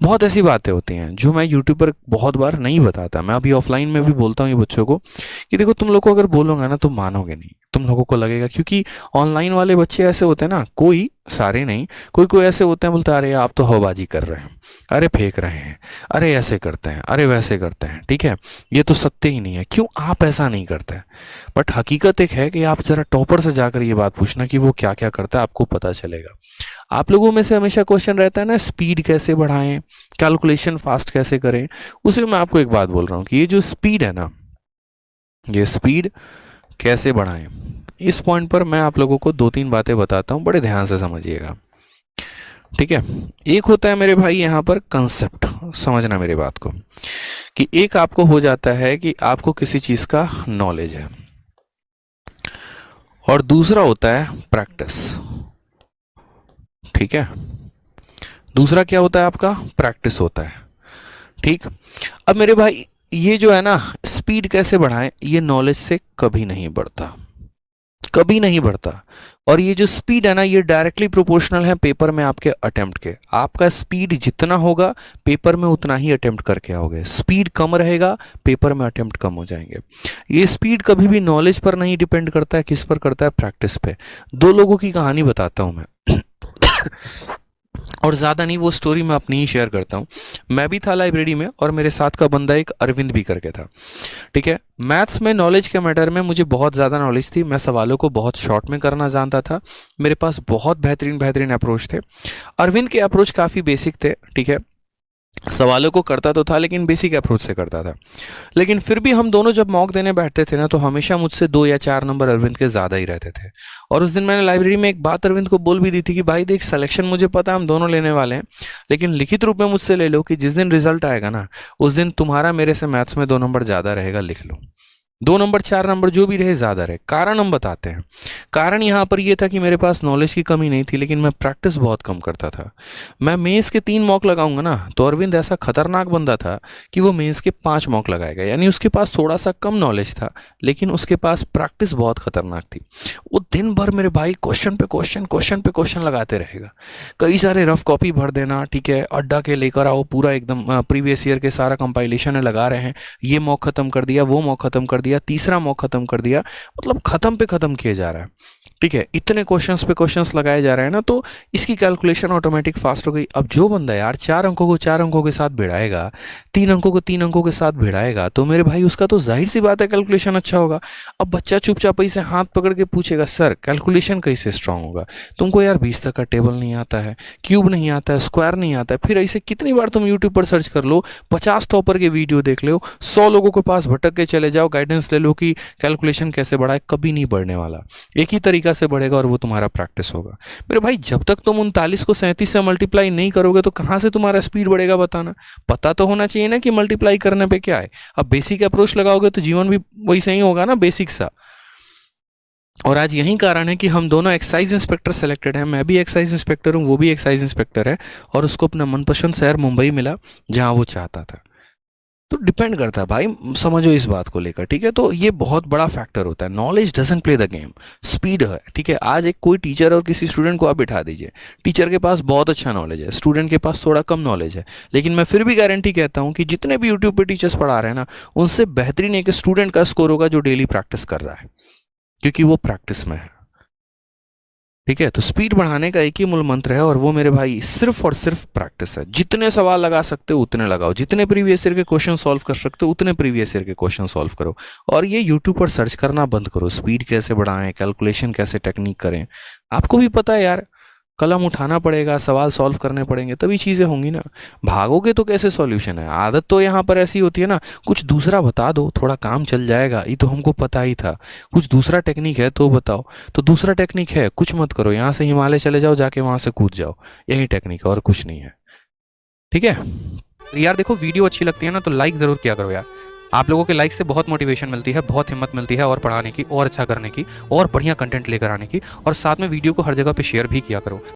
बहुत ऐसी बातें होती हैं जो मैं यूट्यूब पर बहुत बार नहीं बताता। मैं अभी ऑफलाइन में भी बोलता हूँ ये बच्चों को कि देखो तुम लोग को अगर बोलूंगा ना तो मानोगे नहीं, तुम लोगों को लगेगा, क्योंकि ऑनलाइन वाले बच्चे ऐसे होते हैं ना, कोई सारे नहीं, कोई कोई ऐसे होते हैं बोलते हैं अरे आप तो हवाबाजी कर रहे हैं, अरे फेंक रहे हैं, अरे ऐसे करते हैं, अरे वैसे करते हैं, ठीक है, ये तो सत्य ही नहीं है, क्यों आप ऐसा नहीं करते? बट हकीकत एक है कि आप जरा टॉपर से जाकर ये बात पूछना कि वो क्या क्या करता है, आपको पता चलेगा। आप लोगों में से हमेशा क्वेश्चन रहता है ना, स्पीड कैसे बढ़ाएं, कैलकुलेशन फास्ट कैसे करें। उसी में मैं आपको एक बात बोल रहा हूँ कि ये जो स्पीड है ना, ये स्पीड कैसे बढ़ाएं, इस पॉइंट पर मैं आप लोगों को दो तीन बातें बताता हूँ, बड़े ध्यान से समझिएगा, ठीक है। एक होता है मेरे भाई यहाँ पर कंसेप्ट, समझना मेरी बात को, कि एक आपको हो जाता है कि आपको किसी चीज़ का नॉलेज है, और दूसरा होता है प्रैक्टिस, ठीक है। दूसरा क्या होता है आपका? प्रैक्टिस होता है, ठीक। अब मेरे भाई ये जो है ना, स्पीड कैसे बढ़ाएं, ये नॉलेज से कभी नहीं बढ़ता, कभी नहीं बढ़ता। और ये जो स्पीड है ना, ये डायरेक्टली प्रोपोर्शनल है पेपर में आपके अटेम्प्ट के। आपका स्पीड जितना होगा पेपर में उतना ही अटेम्प्ट करके आओगे, स्पीड कम रहेगा पेपर में अटेम्प्ट कम हो जाएंगे। ये स्पीड कभी भी नॉलेज पर नहीं डिपेंड करता है, किस पर करता है? प्रैक्टिस पे। दो लोगों की कहानी बताता हूं मैं और ज़्यादा नहीं, वो स्टोरी मैं अपनी ही शेयर करता हूँ। मैं भी था लाइब्रेरी में और मेरे साथ का बंदा एक अरविंद भी करके था, ठीक है। मैथ्स में नॉलेज के मैटर में मुझे बहुत ज़्यादा नॉलेज थी, मैं सवालों को बहुत शॉर्ट में करना जानता था, मेरे पास बहुत बेहतरीन बेहतरीन अप्रोच थे। अरविंद के अप्रोच काफ़ी बेसिक थे, ठीक है, सवालों को करता तो था लेकिन बेसिक अप्रोच से करता था। लेकिन फिर भी हम दोनों जब मॉक देने बैठते थे ना, तो हमेशा मुझसे 2 या 4 नंबर अरविंद के ज़्यादा ही रहते थे। और उस दिन मैंने लाइब्रेरी में एक बात अरविंद को बोल भी दी थी कि भाई देख, सिलेक्शन मुझे पता है हम दोनों लेने वाले हैं, लेकिन लिखित रूप में मुझसे ले लो कि जिस दिन रिजल्ट आएगा ना, उस दिन तुम्हारा मेरे से मैथ्स में 2 नंबर ज़्यादा रहेगा, लिख लो। 2 नंबर 4 नंबर जो भी रहे ज़्यादा रहे। कारण हम बताते हैं। कारण यहाँ पर यह था कि मेरे पास नॉलेज की कमी नहीं थी, लेकिन मैं प्रैक्टिस बहुत कम करता था। मैं मेंस के 3 मॉक लगाऊंगा ना, तो अरविंद ऐसा खतरनाक बंदा था कि वो मेंस के 5 मॉक लगाएगा। यानी उसके पास थोड़ा सा कम नॉलेज था, लेकिन उसके पास प्रैक्टिस बहुत खतरनाक थी। वो दिन भर मेरे भाई क्वेश्चन पे क्वेश्चन, क्वेश्चन पे क्वेश्चन लगाते रहेगा। कई सारे रफ कॉपी भर देना, ठीक है, अड्डा के लेकर आओ पूरा एकदम प्रीवियस ईयर के सारा कंपाइलेशन है, लगा रहे हैं, ये मॉक खत्म कर दिया, वो मॉक खत्म कर दिया, तीसरा मॉक खत्म कर दिया, मतलब खत्म पे खत्म किए जा रहा है, ठीक है। इतने क्वेश्चंस पे क्वेश्चंस लगाए जा रहे हैं ना, तो इसकी कैलकुलेशन ऑटोमेटिक फास्ट हो गई। अब जो बंदा यार 4 अंकों को 4 अंकों के साथ भिड़ाएगा, 3 अंकों को 3 अंकों के साथ भिड़ाएगा, तो मेरे भाई उसका तो जाहिर सी बात है कैलकुलेशन अच्छा होगा। अब बच्चा चुपचाप से हाथ पकड़ के पूछेगा, सर कैलकुलेशन कैसे स्ट्रांग होगा? तुमको यार 20 तक का टेबल नहीं आता है, क्यूब नहीं आता है, स्क्वायर नहीं आता है। फिर ऐसे कितनी बार तुम यूट्यूब पर सर्च कर लो, 50 टॉपर के वीडियो देख लो, 100 लोगों के पास भटक के चले जाओ, गाइडेंस ले लो कि कैलकुलेशन कैसे बढ़ाए, कभी नहीं बढ़ने वाला। एक ही तरीका से बढ़ेगा और वो तुम्हारा प्रैक्टिस होगा। मेरे भाई जब तक तुम 39 को 37 से मल्टीप्लाई नहीं करोगे तो कहाँ से तुम्हारा स्पीड बढ़ेगा बताना? पता तो होना चाहिए ना कि मल्टीप्लाई करने पे क्या है। अब बेसिक अप्रोच लगाओगे तो जीवन भी वही सही होगा ना, बेसिक सा। और आज यही कारण है कि हम दोनों एक्साइज इंस्पेक्टर सेलेक्टेड हैं। मैं भी एक्साइज इंस्पेक्टर हूँ, वो भी एक्साइज इंस्पेक्टर है, और उसको अपना मनपसंद शहर मुंबई मिला जहाँ वो चाहता था। तो डिपेंड करता है भाई, समझो इस बात को लेकर, ठीक है। तो ये बहुत बड़ा फैक्टर होता है। Knowledge doesn't play the game, speed है, ठीक है। आज एक कोई टीचर और किसी स्टूडेंट को आप बिठा दीजिए, टीचर के पास बहुत अच्छा नॉलेज है, स्टूडेंट के पास थोड़ा कम नॉलेज है, लेकिन मैं फिर भी गारंटी कहता हूँ कि जितने भी यूट्यूब पे टीचर्स पढ़ा रहे हैं ना, उनसे बेहतरीन एक स्टूडेंट का स्कोर होगा जो डेली प्रैक्टिस कर रहा है, क्योंकि वो प्रैक्टिस में है, ठीक है। तो स्पीड बढ़ाने का एक ही मूल मंत्र है, और वो मेरे भाई सिर्फ और सिर्फ प्रैक्टिस है। जितने सवाल लगा सकते हो उतने लगाओ, जितने प्रीवियस ईयर के क्वेश्चन सॉल्व कर सकते हो उतने प्रीवियस ईयर के क्वेश्चन सॉल्व करो। और ये यूट्यूब पर सर्च करना बंद करो, स्पीड कैसे बढ़ाएं, कैलकुलेशन कैसे टेक्निक करें। आपको भी पता है यार, कलम उठाना पड़ेगा, सवाल सॉल्व करने पड़ेंगे, तभी चीज़ें होंगी ना। भागोगे तो कैसे सॉल्यूशन है? आदत तो यहाँ पर ऐसी होती है ना, कुछ दूसरा बता दो, थोड़ा काम चल जाएगा, ये तो हमको पता ही था। कुछ दूसरा टेक्निक है तो बताओ। तो दूसरा टेक्निक है, कुछ मत करो, यहाँ से हिमालय चले जाओ, जाके वहाँ से कूद जाओ, यही टेक्निक है और कुछ नहीं है, ठीक है। यार देखो, वीडियो अच्छी लगती है ना तो लाइक ज़रूर किया करो यार। आप लोगों के लाइक से बहुत मोटिवेशन मिलती है, बहुत हिम्मत मिलती है और पढ़ाने की, और अच्छा करने की, और बढ़िया कंटेंट लेकर आने की। और साथ में वीडियो को हर जगह पे शेयर भी किया करो।